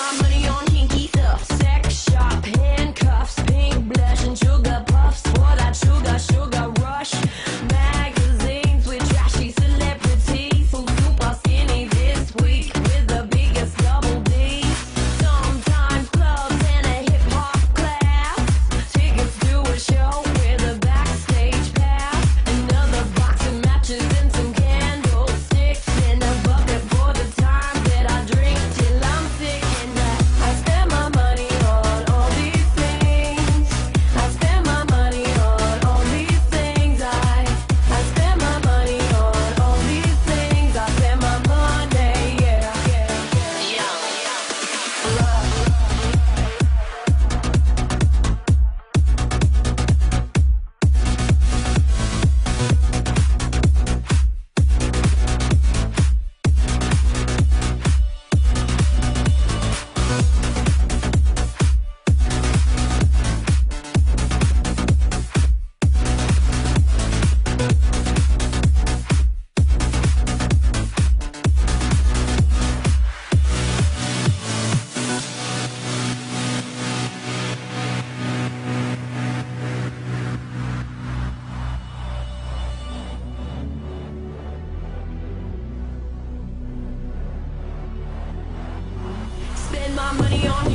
my money on kinky stuff, sex shop, handcuffs, pink blush and sugar puffs. For that sugar rush. Magazines with trashy celebrities who super skinny this week with the biggest double D. Sometimes clubs and a hip hop class. Tickets to a show with a backstage pass. Another box of matches and some candlesticks and a bucket for the time that I drink till I'm sick. And I spend my money on all these things. I spend my money on all these things. I spend my money on all these things. I spend my money, yeah. Spend my money on